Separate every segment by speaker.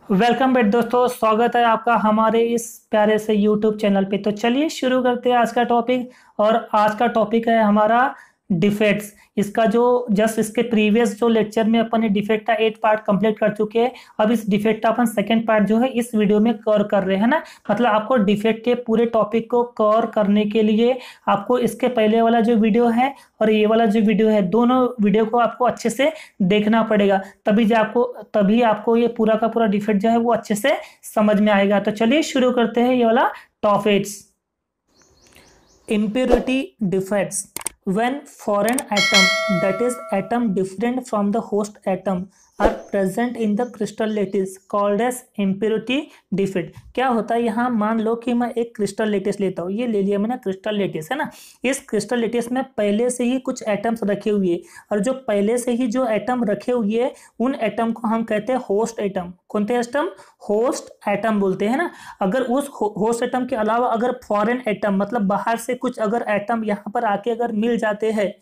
Speaker 1: Welcome back दोस्तों, स्वागत है आपका हमारे इस प्यारे से यूट्यूब चैनल पे। तो चलिए शुरू करते हैं आज का टॉपिक। और आज का टॉपिक है हमारा डिफेक्ट्स। इसका जो जस्ट इसके प्रीवियस जो लेक्चर में अपन ने डिफेक्ट का 8 पार्ट कंप्लीट कर चुके हैं। अब इस डिफेक्ट का अपन सेकंड पार्ट जो है इस वीडियो में कवर कर रहे हैं ना। मतलब आपको डिफेक्ट के पूरे टॉपिक को कवर करने के लिए आपको इसके पहले वाला जो वीडियो है और ये वाला जो वीडियो है, दोनों वीडियो को आपको अच्छे से देखना पड़ेगा। तभी आपको ये पूरा का पूरा डिफेक्ट जो है वो अच्छे से समझ में आएगा। तो चलिए शुरू करते हैं ये वाला topics. impurity defects when foreign atom, that is atom different from the host atom, are present in the crystal lattice called as impurity defect। क्या होता है यहाँ, मान लो कि मैं एक क्रिस्टल लेटिस लेता हूँ। ये ले लिया मैंने क्रिस्टल लेटिस, है ना। इस क्रिस्टल लेटिस में पहले से ही कुछ एटम्स रखे हुए, और जो पहले से ही जो एटम रखे हुए उन एटम को हम कहते हैं होस्ट एटम। कौन से एटम? होस्ट एटम बोलते हैं ना। अगर उस होस्ट एटम के अलावा अगर फॉरेन एटम, मतलब बाहर से कुछ अगर एटम यहाँ पर आके अगर मिल जाते हैं,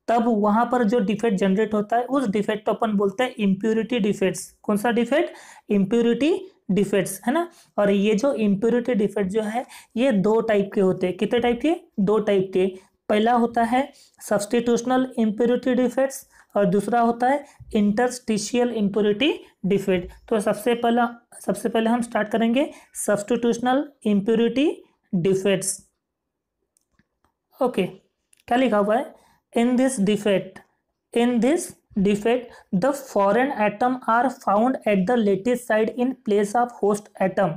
Speaker 1: तब वहां पर जो डिफेक्ट जनरेट होता है उस डिफेक्ट को अपन बोलते हैं इम्प्यूरिटी डिफेक्ट्स। कौन सा डिफेक्ट? इम्प्यूरिटी डिफेक्ट्स, है ना। और ये जो इम्प्यूरिटी डिफेक्ट जो है ये दो टाइप के होते हैं। कितने टाइप के? दो टाइप के। पहला होता है सब्स्टिट्यूशनल इम्प्यूरिटी डिफेक्ट्स और दूसरा होता है इंटरस्टिशियल इम्प्यूरिटी डिफेक्ट। तो सबसे पहले हम स्टार्ट करेंगे सब्स्टिट्यूशनल इम्प्यूरिटी डिफेक्ट्स। ओके, क्या लिखा हुआ है? In this defect, the foreign atom are found at the lattice side in place of host atom.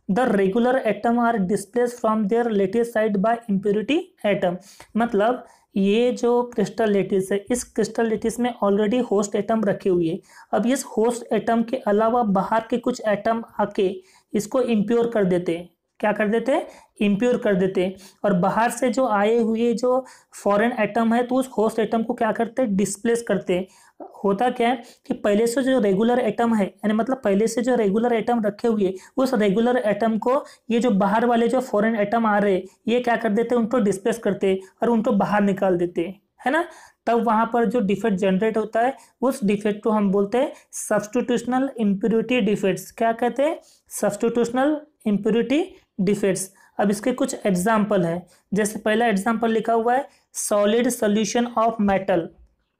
Speaker 1: The regular atom are displaced from their lattice side by impurity atom। मतलब ये जो crystal lettuce है, इस crystal lettuce में already host atom रखे हुए हैं। अब इस होस्ट एटम के अलावा बाहर के कुछ एटम आके इसको इम्प्योर कर देते हैं। क्या कर देते हैं? इम्प्योर कर देते हैं। और बाहर से जो आए हुए जो फॉरेन एटम है तो उस होस्ट एटम को क्या करते हैं? डिस्प्लेस करते हैं। होता क्या है कि पहले से जो रेगुलर एटम है, यानी मतलब पहले से जो रेगुलर एटम रखे हुए उस रेगुलर एटम को ये जो बाहर वाले जो फॉरेन एटम आ रहे ये क्या कर देते हैं? उनको डिस्प्लेस करते हैं और उनको बाहर निकाल देते हैं, है ना। तब वहां पर जो डिफेक्ट जनरेट होता है उस डिफेक्ट को हम बोलते हैं सब्स्टिट्यूशनल इम्प्यूरिटी डिफेक्ट्स। क्या कहते हैं? सब्स्टिट्यूशनल इम्प्यूरिटी डिफेक्ट्स। अब इसके कुछ एग्जाम्पल है। जैसे पहला एग्जाम्पल लिखा हुआ है solid solution of metal.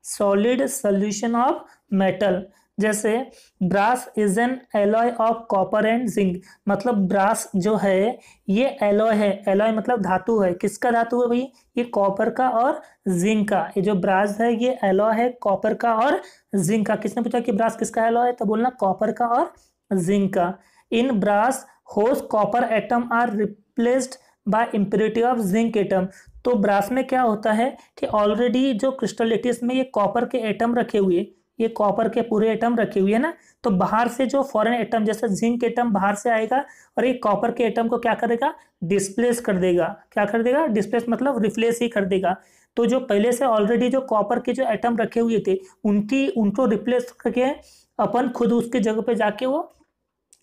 Speaker 1: Solid solution of metal, जैसे brass is an alloy of copper and zinc. मतलब ब्रास जो है ये एलॉय है। एलॉय मतलब धातु है। किसका धातु है भाई? ये कॉपर का और जिंक का। ये जो ब्रास है ये एलॉय है कॉपर का और जिंक का। किसने पूछा कि ब्रास किसका एलॉय है? तो बोलना कॉपर का और जिंक का। In brass host copper atom are replaced by impurity of zinc atom. तो ब्रास में क्या होता है कि ऑलरेडी जो क्रिस्टल लेटिस में ये कॉपर के एटम रखे हुए, ये कॉपर के पूरे एटम रखे हुए है ना। तो बाहर से जो फॉरेन एटम जैसे जिंक एटम बाहर से आएगा और ये कॉपर के एटम को क्या करेगा? डिस्प्लेस कर देगा। क्या कर देगा? डिस्प्लेस मतलब रिप्लेस ही कर देगा। तो जो पहले से ऑलरेडी जो कॉपर के जो एटम रखे हुए थे उनको रिप्लेस करके अपन खुद उसकी जगह पे जाके वो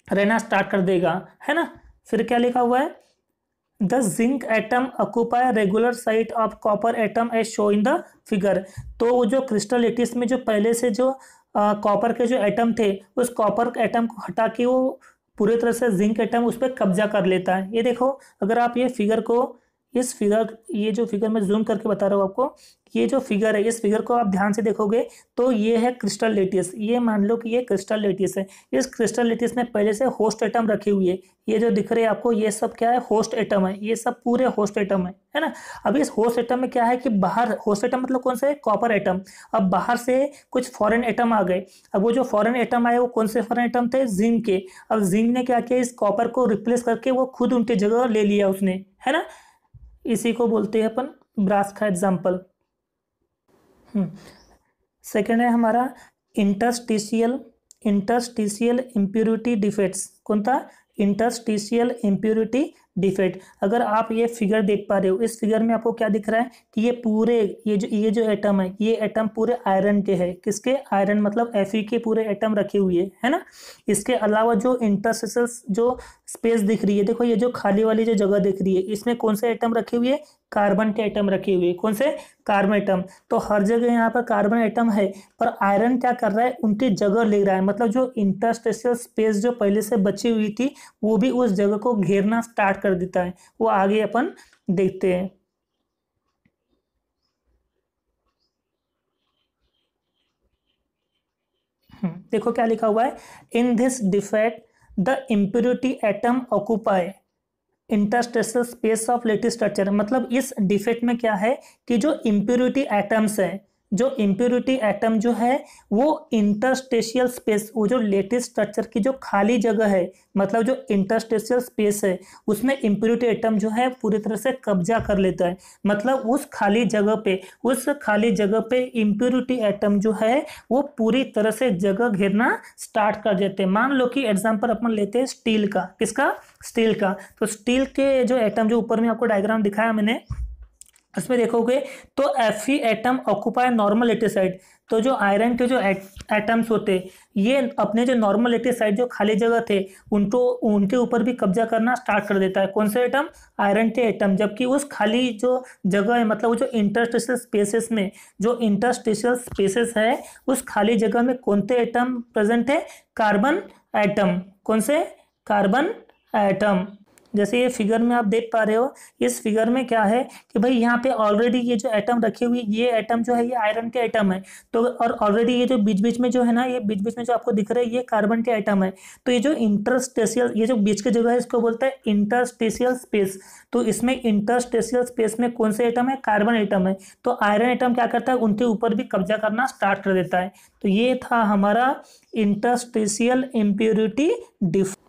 Speaker 1: रहना स्टार्ट कर देगा, है ना। फिर क्या लिखा हुआ है? The zinc atom occupy regular site of copper atom as show in the figure. तो वो जो क्रिस्टल लेटिस में जो पहले से जो कॉपर के जो एटम थे उस कॉपर एटम को हटा के वो पूरी तरह से जिंक एटम उस पर कब्जा कर लेता है। ये देखो, अगर आप ये फिगर को ये जो फिगर मैं जूम करके बता रहा हूँ आपको, ये जो फिगर है इस फिगर को आप ध्यान से देखोगे तो ये है क्रिस्टल लेटिस। ये मान लो कि ये क्रिस्टल लेटिस है। इस क्रिस्टल लेटिस में पहले से होस्ट एटम रखे हुए, ये जो दिख रहे हैं आपको ये सब क्या है? होस्ट एटम है। ये सब पूरे होस्ट एटम है ना। अब इस होस्ट एटम में क्या है कि बाहर, होस्ट एटम मतलब कौन सा है? Copper atom. अब बाहर से कुछ फॉरेन एटम आ गए। अब वो जो फॉरेन एटम आए वो कौन से फॉरेन एटम थे? जिंक के। अब जिंक ने क्या किया? इस कॉपर को रिप्लेस करके वो खुद उनकी जगह ले लिया उसने, है ना। इसी को बोलते हैं अपन ब्रास का एग्जाम्पल। सेकेंड है हमारा इंटरस्टिशियल इम्प्यूरिटी डिफेक्ट्स। कौन था, इंटरस्टिशियल इम्प्योरिटी डिफेक्ट। अगर आप ये फिगर देख पा रहे हो, इस फिगर में आपको क्या दिख रहा है कि ये पूरे ये जो एटम है, ये एटम पूरे आयरन के है। किसके, आयरन मतलब Fe के पूरे एटम रखे हुए है ना। इसके अलावा जो इंटरस्टिशियल जो स्पेस दिख रही है, देखो ये जो खाली वाली जो जगह दिख रही है, इसमें कौन से एटम रखे हुए, कार्बन के एटम रखे हुए। कौन से, कार्बन एटम। तो हर जगह यहाँ पर कार्बन एटम है, पर आयरन क्या कर रहा है, उनकी जगह ले रहा है। मतलब जो इंटरस्टिशियल स्पेस जो पहले से बची हुई थी, वो भी उस जगह को घेरना स्टार्ट कर देता है। वो आगे अपन देखते हैं। देखो क्या लिखा हुआ है, in this defect the impurity atom occupy interstitial space of lattice structure. मतलब इस डिफेक्ट में क्या है कि जो इम्प्योरिटी एटम्स है, जो इम्प्योरिटी एटम जो है वो इंटरस्टेशियल स्पेस, वो जो लेटिस स्ट्रक्चर की जो खाली जगह है, मतलब जो इंटरस्टेशियल स्पेस है, उसमें इम्प्योरिटी एटम जो है पूरी तरह से कब्जा कर लेता है। मतलब उस खाली जगह पे इम्प्योरिटी एटम जो है वो पूरी तरह से जगह घेरना स्टार्ट कर देते हैं। मान लो कि एग्जांपल अपन लेते हैं स्टील का। किसका, स्टील का। तो स्टील के जो एटम, जो ऊपर में आपको डायग्राम दिखाया मैंने, उसमें देखोगे तो Fe atom occupy normal lattice side. तो जो आयरन के जो एटम्स होते, ये अपने जो नॉर्मल लेटिस साइड जो खाली जगह थे, उनके ऊपर भी कब्जा करना स्टार्ट कर देता है। कौन से एटम, आयरन के एटम। जबकि उस खाली जो जगह है, मतलब वो जो इंटरस्टिशियल स्पेसेस में, जो इंटरस्टिशियल स्पेसेस है, उस खाली जगह में कौन से एटम प्रेजेंट है, कार्बन एटम। कौन से, कार्बन एटम। जैसे ये फिगर में आप देख पा रहे हो, इस फिगर में क्या है कि भाई यहाँ पे ऑलरेडी ये जो एटम रखे हुए, ये एटम जो है ये आयरन के एटम है। तो और ऑलरेडी ये जो बीच बीच में जो है ना, ये बीच बीच में जो आपको दिख रहा है, ये कार्बन के एटम है। तो ये जो इंटरस्टेशियल, ये जो बीच की जगह है, इसको बोलते हैं इंटरस्टेशियल स्पेस। तो इसमें इंटरस्टेशियल स्पेस में कौन से एटम है, कार्बन एटम है। तो आयरन एटम क्या करता है, उनके ऊपर भी कब्जा करना स्टार्ट कर देता है। तो ये था हमारा इंटरस्टेशियल इम्प्योरिटी डिफेक्ट।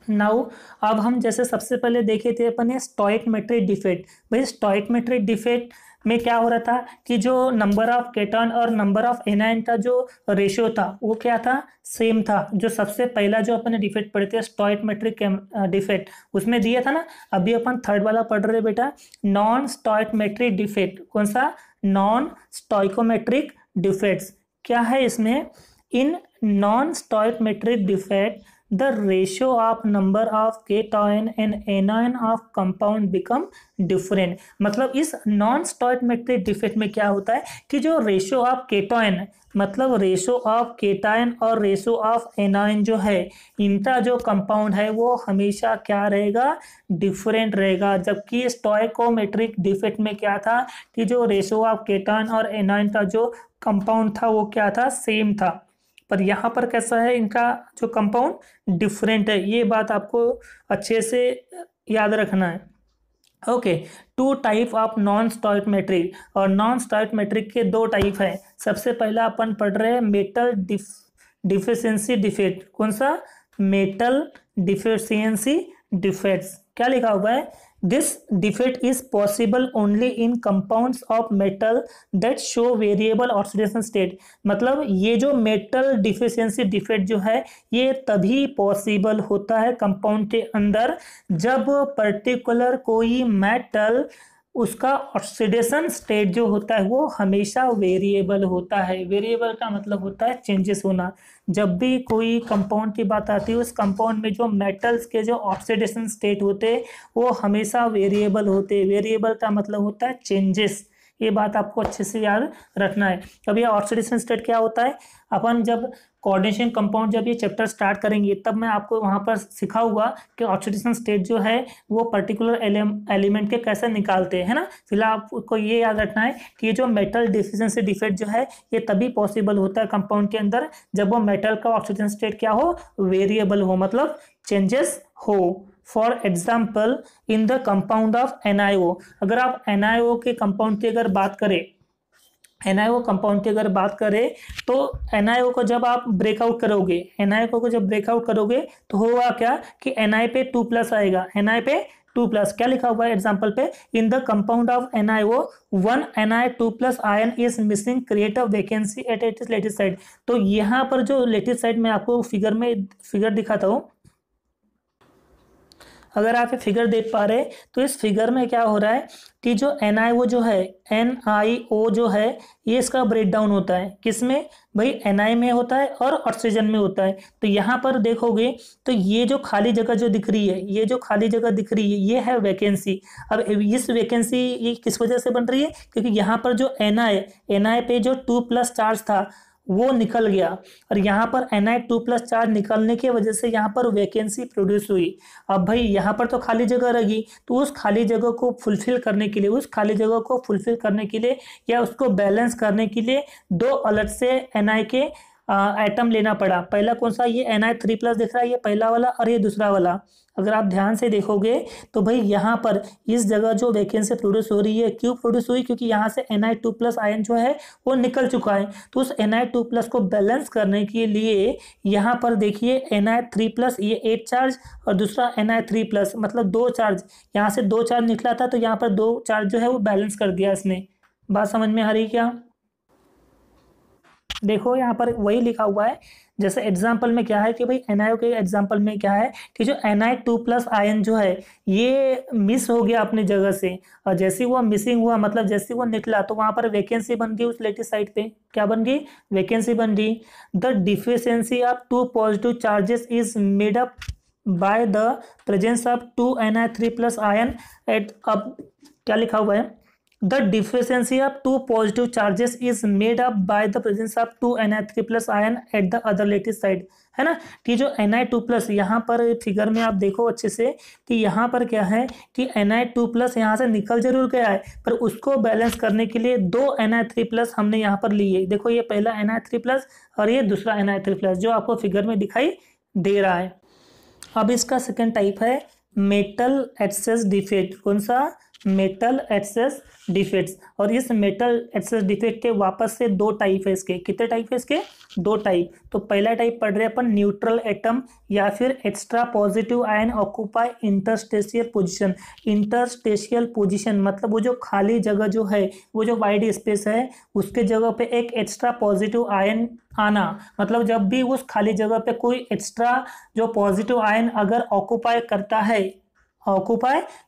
Speaker 1: नाउ अब हम जैसे सबसे पहले देखे थे अपन ये स्टोइकोमेट्रिक डिफेक्ट। भाई स्टोइकोमेट्रिक डिफेक्ट में क्या हो रहा था कि जो नंबर ऑफ केटॉन और नंबर ऑफ एनायन का जो रेशियो था, वो क्या था, सेम था। जो सबसे पहला जो अपन ने डिफेक्ट पढ़े थे स्टोइकोमेट्रिक डिफेक्ट, उसमें दिया था ना। अभी अपन थर्ड वाला पढ़ रहे बेटा, नॉन स्टोइकोमेट्रिक डिफेक्ट। कौन सा, नॉन स्टोइकोमेट्रिक डिफेक्ट्स। क्या है इसमें, in non stoichiometric defect the ratio of number of cation and anion of compound become different। मतलब इस नॉन स्टोइकोमेट्रिक डिफेक्ट में क्या होता है कि जो रेशियो ऑफ केटॉन, मतलब रेशियो ऑफ केटायन और रेशियो ऑफ एनायन जो है, इनका जो कंपाउंड है वो हमेशा क्या रहेगा, डिफरेंट रहेगा। जबकि स्टोइकोमेट्रिक डिफेक्ट में क्या था कि जो रेशियो ऑफ केटायन और एनायन का जो कंपाउंड था वो क्या था, सेम था। पर यहाँ पर कैसा है, इनका जो कंपाउंड डिफरेंट है। ये बात आपको अच्छे से याद रखना है। Okay, two type of non stoichiometric. और नॉन स्टोइकोमेट्रिक के दो टाइप है। सबसे पहला अपन पढ़ रहे हैं मेटल डिफिशियंसी डिफेक्ट। कौन सा, मेटल डिफिशियंसी डिफेक्ट्स। क्या लिखा हुआ है, this defect is possible only in compounds of metal that show variable oxidation state. मतलब ये जो मेटल डिफिशियंसी डिफेक्ट जो है, ये तभी पॉसिबल होता है कंपाउंड के अंदर जब पर्टिकुलर कोई मेटल, उसका ऑक्सीडेशन स्टेट जो होता है वो हमेशा वेरिएबल होता है। वेरिएबल का मतलब होता है चेंजेस होना। जब भी कोई कंपाउंड की बात आती है, उस कंपाउंड में जो मेटल्स के जो ऑक्सीडेशन स्टेट होते हैं वो हमेशा वेरिएबल होते हैं। वेरिएबल का मतलब होता है चेंजेस। ये बात आपको अच्छे से याद रखना है। अब ये ऑक्सीडेशन स्टेट क्या होता है, अपन जब कोऑर्डिनेशन कंपाउंड जब ये चैप्टर स्टार्ट करेंगे तब मैं आपको वहाँ पर सिखाऊंगा कि ऑक्सीडेशन स्टेट जो है वो पर्टिकुलर एलिमेंट के कैसे निकालते हैं ना। फिलहाल आपको ये याद रखना है कि ये जो मेटल डिफिशियंसी डिफेक्ट जो है ये तभी पॉसिबल होता है कंपाउंड के अंदर जब वो मेटल का ऑक्सीडेशन स्टेट क्या हो, वेरिएबल हो, मतलब चेंजेस हो। For example in the compound of NiO। अगर आप NiO के कंपाउंड की अगर बात करें, NiO कंपाउंड की अगर बात करें तो NiO को जब आप ब्रेकआउट करोगे, NiO को जब ब्रेकआउट करोगे तो होगा क्या कि Na पे 2+ आएगा। Na पे 2+, क्या लिखा हुआ है एग्जाम्पल पे, in the compound of NiO 1 Na2+ ion is missing, create a vacancy at its lattice side. तो यहाँ पर जो लेटिस साइड में आपको फिगर दिखाता हूँ, अगर आप ये फिगर देख पा रहे तो इस फिगर में क्या हो रहा है कि जो NiO जो है, NiO जो है, ये इसका ब्रेक डाउन होता है किस में भाई, Na में होता है और ऑक्सीजन में होता है। तो यहाँ पर देखोगे तो ये जो खाली जगह जो दिख रही है, ये जो खाली जगह दिख रही है, ये है वैकेंसी। अब इस वैकेंसी ये किस वजह से बन रही है, क्योंकि यहाँ पर जो Na पे जो 2+ चार्ज था वो निकल गया, और यहाँ पर Na2+ चार्ज निकलने की वजह से यहाँ पर वैकेंसी प्रोड्यूस हुई। अब भाई यहाँ पर तो खाली जगह रहेगी, तो उस खाली जगह को फुलफिल करने के लिए, या उसको बैलेंस करने के लिए दो अलग से Na के एटम लेना पड़ा। पहला कौन सा, ये Na3+ दिख रहा है, ये पहला वाला, और ये दूसरा वाला। अगर आप ध्यान से देखोगे तो भाई यहाँ पर इस जगह जो वैकेंसी प्रोड्यूस हो रही है, क्यों प्रोड्यूस हुई, क्योंकि यहाँ से Na2+ आयन जो है वो निकल चुका है। तो उस Na2+ को बैलेंस करने के लिए यहाँ पर देखिए Na3+, ये 8 चार्ज और दूसरा Na3+, मतलब 2 चार्ज, यहाँ से 2 चार्ज निकला था तो यहाँ पर 2 चार्ज जो है वो बैलेंस कर दिया इसने। बात समझ में आ रही क्या? देखो यहाँ पर वही लिखा हुआ है, जैसे एग्जाम्पल में क्या है कि भाई NiO के एग्जाम्पल में क्या है कि जो Na2+ आयन जो है ये मिस हो गया अपनी जगह से, और जैसे वो मिसिंग हुआ, मतलब जैसे वो निकला तो वहां पर वैकेंसी बन गई। उस लेटेस्ट साइड पे क्या बन गई, वैकेंसी बन गई। The deficiency of 2 positive charges is made up by the presence of 2 Na3+ ion at, अब क्या लिखा हुआ है, The deficiency of 2 positive charges is made up by the presence of 2 Na3+ ion at the other lattice side, है ना। कि जो Na2+ यहाँ पर फिगर में आप देखो अच्छे से कि यहाँ पर क्या है कि Na2+ यहाँ से निकल जरूर गया है, पर उसको बैलेंस करने के लिए 2 Na3+ हमने यहाँ पर लिए। देखो ये पहला Na3+ और ये दूसरा Na3+ जो आपको फिगर में दिखाई दे रहा है। अब इसका सेकेंड टाइप है मेटल एक्सेस डिफेक्ट। कौन सा, मेटल एक्सेस डिफेक्ट्स। और इस मेटल एक्सेस डिफेक्ट के वापस से 2 टाइप है इसके। कितने टाइप है इसके, 2 टाइप। तो पहला टाइप पढ़ रहे अपन, न्यूट्रल एटम या फिर extra positive ion occupy interstitial position. Interstitial position मतलब वो जो खाली जगह जो है, वो जो वाइड स्पेस है, उसके जगह पे एक एक्स्ट्रा पॉजिटिव आयन आना। मतलब जब भी उस खाली जगह पे कोई एक्स्ट्रा जो पॉजिटिव आयन अगर ऑक्यूपाई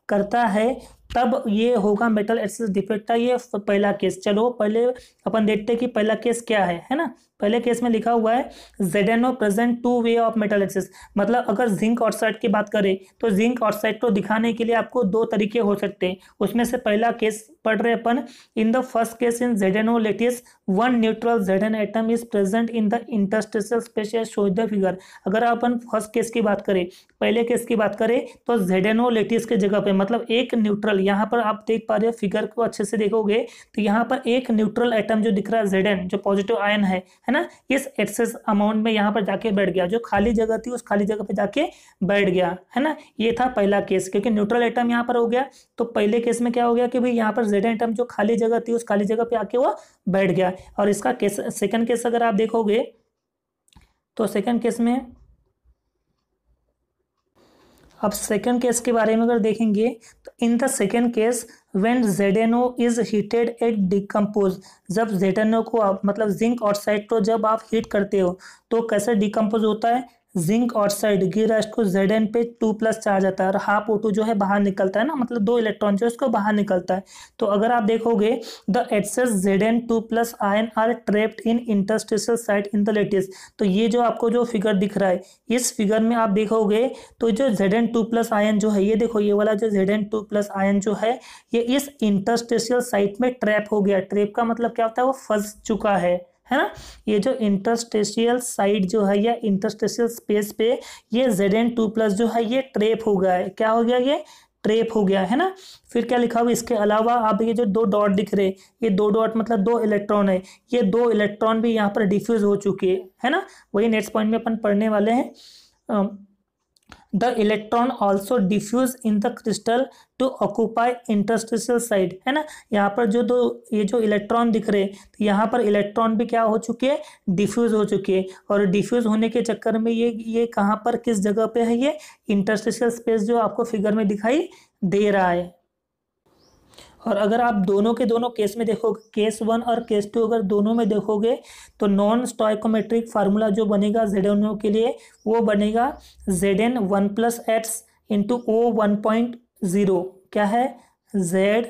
Speaker 1: करता है तब ये होगा मेटल एक्सेस डिफेक्ट का ये पहला केस। चलो पहले अपन देखते हैं कि पहला केस क्या है ना। पहले केस में लिखा हुआ है ZnO present 2 way of metal access. मतलब अगर जिंक ऑक्साइड की बात करें तो जिंक ऑक्साइड को दिखाने के लिए आपको 2 तरीके हो सकते हैं। उसमें से पहला केस पढ़ रहे अपन, in the first case in ZnO lattice 1 neutral Zn atom is present in the interstitial space as shows the figure. अगर अपन फर्स्ट केस की बात करें, पहले केस की बात करें तो ZnO लेटिस के जगह पे मतलब एक न्यूट्रल, यहाँ पर आप देख पा रहे हो फिगर को अच्छे से देखोगे तो यहाँ पर एक न्यूट्रल एटम जो दिख रहा है Zn जो पॉजिटिव आयन है ना, इस एक्सेस अमाउंट में यहाँ पर जाके बैठ गया। जो खाली जगह थी उस खाली जगह पे जाके बैठ गया, है ना। ये था पहला केस, क्योंकि न्यूट्रल एटम यहाँ पर हो गया। तो पहले केस में क्या हो गया कि भाई यहाँ पर Zn एटम जो खाली जगह थी उस खाली जगह पे आके वो बैठ गया। और इसका केस सेकंड केस अगर आप देखोगे तो सेकंड केस में, अब सेकंड केस के बारे में अगर देखेंगे तो in the second case when ZnO is heated at decompose. जब ZnO को आप मतलब जिंक ऑक्साइड को जब आप हीट करते हो तो कैसे डिकम्पोज होता है, जिंक ऑक्साइड गिरास्ट को Zn पे 2+ चार्ज आता है और हाफ O2 जो है बाहर निकलता है ना, मतलब 2 इलेक्ट्रॉन जो है उसको बाहर निकलता है। तो अगर आप देखोगे the excess Zn2+ ion are trapped in interstitial site in the lattice. तो ये जो आपको जो फिगर दिख रहा है, इस फिगर में आप देखोगे तो जो Zn2+ आयन जो है, ये देखो ये वाला जो Zn2+ आयन जो है ये इस इंटरस्टेशियल साइट में ट्रैप हो गया। ट्रैप का मतलब क्या होता है, वो फंस चुका है ना। ये जो इंटरस्टेशियल साइट जो है या इंटरस्टेशियल स्पेस पे ये Zn2+ जो है ये ट्रैप हो गया है। क्या हो गया, ये ट्रैप हो गया है ना। फिर क्या लिखा हुआ इसके अलावा, आप ये जो 2 डॉट दिख रहे, ये 2 डॉट मतलब 2 इलेक्ट्रॉन है, ये 2 इलेक्ट्रॉन भी यहाँ पर डिफ्यूज हो चुके है ना। वही नेक्स्ट पॉइंट में अपन पढ़ने वाले हैं। The electron also diffuse in the crystal to occupy interstitial side, है ना। यहाँ पर जो ये जो इलेक्ट्रॉन दिख रहे तो यहाँ पर इलेक्ट्रॉन भी क्या हो चुके हैं, डिफ्यूज हो चुके हैं। और डिफ्यूज होने के चक्कर में ये कहाँ पर किस जगह पे है, ये इंटरस्टिशियल स्पेस जो आपको फिगर में दिखाई दे रहा है। और अगर आप दोनों के दोनों केस में देखोगे, केस 1 और केस 2 अगर दोनों में देखोगे तो नॉन स्टोइकोमेट्रिक फार्मूला जो बनेगा ZnO के लिए वो बनेगा Zn 1+X इंटू O1.0 क्या है, Z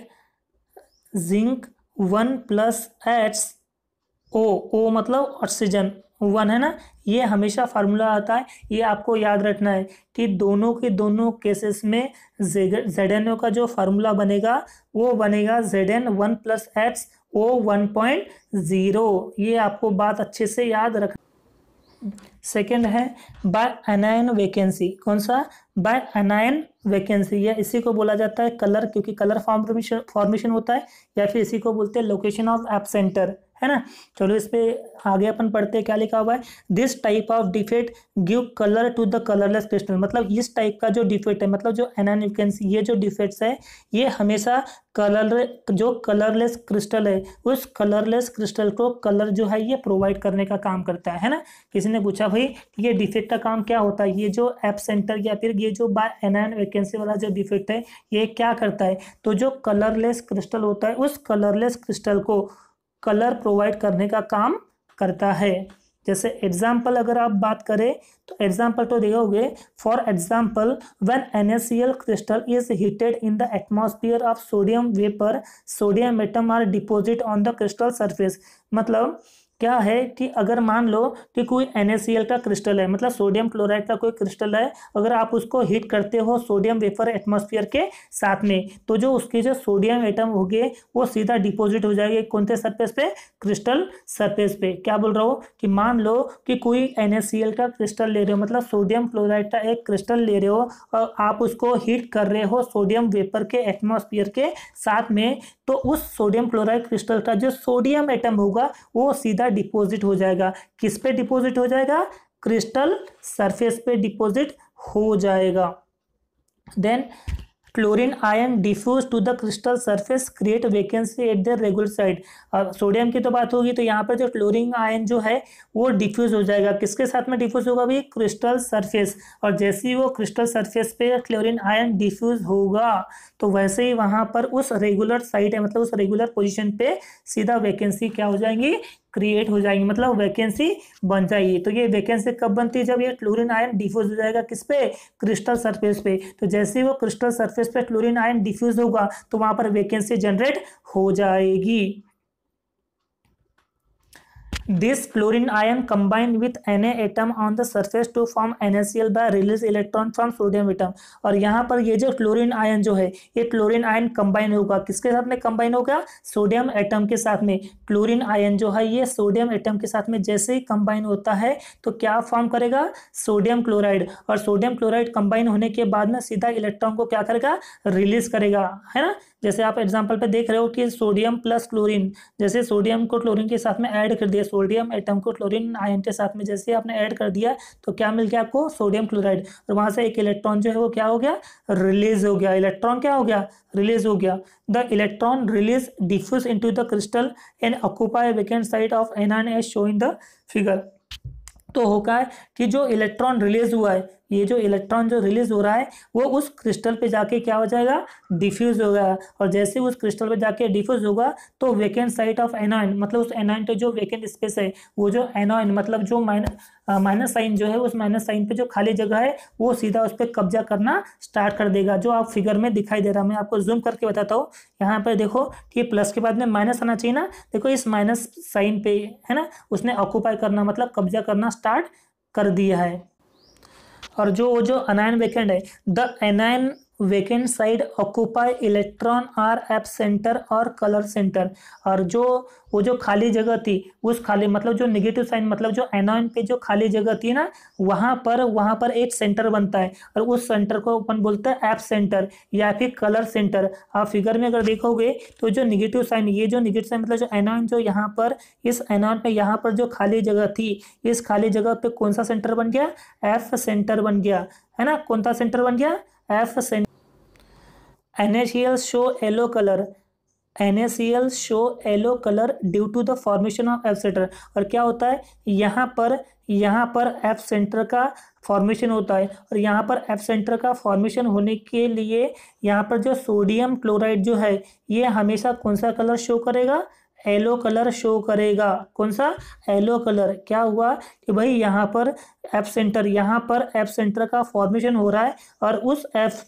Speaker 1: जिंक 1 प्लस H ओ मतलब ऑक्सीजन 1 है ना। ये हमेशा फार्मूला आता है, ये आपको याद रखना है कि दोनों के दोनों केसेस में ZnO का जो फार्मूला बनेगा वो बनेगा Zn 1 प्लस H O1.0। ये आपको बात अच्छे से याद रखना। सेकेंड है बाय एनायन वैकेंसी। कौन सा, बाय एनायन वैकेंसी, या इसी को बोला जाता है कलर, क्योंकि कलर फॉर्मेशन होता है, या फिर इसी को बोलते हैं लोकेशन ऑफ एब्सेंटर, है ना। चलो इस पे आगे अपन पढ़ते हैं क्या लिखा हुआ है। This type of defect give colour to the colourless crystal. मतलब इस टाइप का जो डिफेक्ट है, मतलब जो एनायन वैकेंसी, ये जो डिफेक्ट्स है ये हमेशा जो कलरलेस क्रिस्टल है उस कलरलेस क्रिस्टल को कलर जो है ये प्रोवाइड करने का काम करता है ना। किसी ने पूछा भाई ये डिफेक्ट का काम क्या होता है, ये जो एब्सेंटर या फिर ये जो बाय एनायन वैकेंसी वाला जो डिफेक्ट है ये क्या करता है, तो जो कलरलेस क्रिस्टल होता है उस कलरलेस क्रिस्टल को कलर प्रोवाइड करने का काम करता है। जैसे एग्जाम्पल अगर आप बात करें तो एग्जाम्पल तो देखोगे, for example when NaCl crystal is heated in the atmosphere of sodium vapour, sodium atom are deposit on the crystal surface. मतलब क्या है कि अगर मान लो कि कोई NaCl का क्रिस्टल है, मतलब सोडियम क्लोराइड का कोई क्रिस्टल है, अगर आप उसको हीट करते हो सोडियम वेपर एटमॉस्फेयर के साथ में, तो जो उसके जो सोडियम एटम होंगे वो सीधा डिपॉजिट हो जाएंगे कौन से सरफेस पे, क्रिस्टल सरफेस पे। क्या बोल रहा हूँ कि मान लो कि कोई NaCl का क्रिस्टल ले रहे हो, मतलब सोडियम क्लोराइड का एक क्रिस्टल ले रहे हो और आप उसको हीट कर रहे हो सोडियम वेपर के एटमॉस्फेयर के साथ में, तो उस सोडियम क्लोराइड क्रिस्टल का जो सोडियम एटम होगा वो सीधा डिपॉजिट हो जाएगा। किस पे डिपॉजिट हो जाएगा, क्रिस्टल सरफेस पे डिपॉजिट हो जाएगा। Then chlorine ion diffuse to the crystal surface create vacancy at the regular side. अब सोडियम की तो बात होगी तो यहाँ पर जो क्लोरीन आयन जो है वो डिफ्यूज हो जाएगा, किसके साथ में डिफ्यूज होगा भाई, क्रिस्टल सरफेस। और जैसे ही वो क्रिस्टल सरफेस पे क्लोरीन आयन डिफ्यूज होगा तो वैसे ही वहां पर उस रेगुलर साइड है, मतलब उस रेगुलर पोजिशन पे सीधा वैकेंसी क्या हो जाएंगी, क्रिएट हो जाएंगी, मतलब वैकेंसी बन जाएगी। तो ये वैकेंसी कब बनती है, जब ये क्लोरीन आयन डिफ्यूज हो जाएगा किस पे, क्रिस्टल सरफेस पे। तो जैसे ही वो क्रिस्टल सरफेस पे क्लोरीन आयन डिफ्यूज होगा तो वहां पर वैकेंसी जनरेट हो जाएगी। This chlorine ion combine with Na atom on the surface to form NaCl by release electron from sodium atom। और यहाँ पर ये जो क्लोरीन आयन जो है ये क्लोरीन आयन कंबाइन होगा, किसके साथ में कंबाइन होगा, सोडियम एटम के साथ में। क्लोरीन आयन जो है ये सोडियम एटम के साथ में जैसे ही कंबाइन होता है तो क्या फॉर्म करेगा, सोडियम क्लोराइड। और सोडियम क्लोराइड कंबाइन होने के बाद में सीधा इलेक्ट्रॉन को क्या करेगा, रिलीज करेगा, है ना। जैसे आप एग्जाम्पल पे देख रहे हो कि सोडियम प्लस क्लोरीन, जैसे सोडियम को क्लोरीन के साथ में ऐड कर दिया, सोडियम एटम को क्लोरीन आयन के साथ में जैसे आपने ऐड कर दिया तो क्या मिल गया आपको, सोडियम क्लोराइड। और वहां से एक इलेक्ट्रॉन जो है वो क्या हो गया, रिलीज हो गया। इलेक्ट्रॉन क्या हो गया, रिलीज हो गया। The electron release diffuse into the crystal and occupy vacant site of anion as show in the figure. तो होगा कि जो इलेक्ट्रॉन रिलीज हुआ है, ये जो इलेक्ट्रॉन जो रिलीज हो रहा है वो उस क्रिस्टल पे जाके क्या हो जाएगा, डिफ्यूज होगा। और जैसे उस क्रिस्टल पे जाके डिफ्यूज होगा तो वैकेंट साइट ऑफ एनायन, मतलब उस एनायन पे जो वैकेंट स्पेस है, वो जो एनायन मतलब जो माइनस साइन जो है, उस माइनस साइन पे जो खाली जगह है वो सीधा उस पर कब्जा करना स्टार्ट कर देगा, जो आप फिगर में दिखाई दे रहा है। मैं आपको जूम करके बताता हूँ। यहाँ पर देखो कि प्लस के बाद में माइनस आना चाहिए ना, देखो इस माइनस साइन पे है ना, उसने ऑक्यूपाई करना मतलब कब्जा करना स्टार्ट कर दिया है। और जो अनायन वैकेंट है, the anion vacant side occupy electron are F centre और कलर सेंटर। और वो जो खाली जगह थी उस खाली मतलब जो नेगेटिव साइन मतलब जो एनायन पे जो खाली जगह थी ना, वहां पर एक सेंटर बनता है और उस सेंटर को अपन बोलते हैं एप सेंटर या फिर कलर सेंटर। आप फिगर में अगर देखोगे तो जो नेगेटिव साइन, ये जो नेगेटिव साइन मतलब जो एनायन जो यहाँ पर इस एनायन पे यहाँ पर जो खाली जगह थी, इस खाली जगह पे कौन सा सेंटर बन गया, एफ सेंटर बन गया, है ना। कौन सा सेंटर बन गया, F centre. NaCl show yellow color, NaCl show yellow color due to the formation of F center। और क्या होता है, यहाँ पर F सेंटर का फॉर्मेशन होता है। और यहाँ पर F सेंटर का फॉर्मेशन होने के लिए यहाँ पर जो सोडियम क्लोराइड जो है ये हमेशा कौन सा कलर शो करेगा, येलो कलर शो करेगा। कौन सा? Yellow colour. क्या हुआ कि भाई यहाँ पर एफ सेंटर का फॉर्मेशन हो रहा है और उस एफ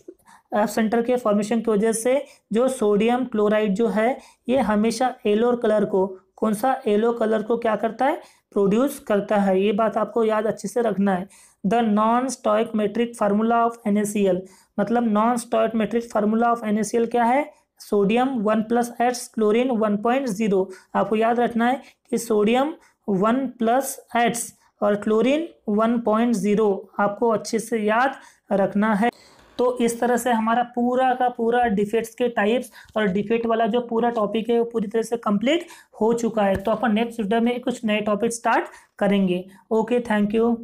Speaker 1: सेंटर के फॉर्मेशन की वजह से जो सोडियम क्लोराइड जो है ये हमेशा येलो कलर को, कौन सा? येलो कलर को क्या करता है? प्रोड्यूस करता है। ये बात आपको याद अच्छे से रखना है। The non stoichiometric formula of NaCl, मतलब non stoichiometric formula of NaCl क्या है? Sodium 1 + H, chlorine 1.0। आपको याद रखना है कि सोडियम 1 + H और क्लोरीन 1.0 आपको अच्छे से याद रखना है। तो इस तरह से हमारा पूरा का पूरा डिफेक्ट्स के टाइप्स और डिफेक्ट वाला जो पूरा टॉपिक है वो पूरी तरह से कंप्लीट हो चुका है। तो अपन नेक्स्ट वीडियो में कुछ नए टॉपिक स्टार्ट करेंगे। Okay, thank you.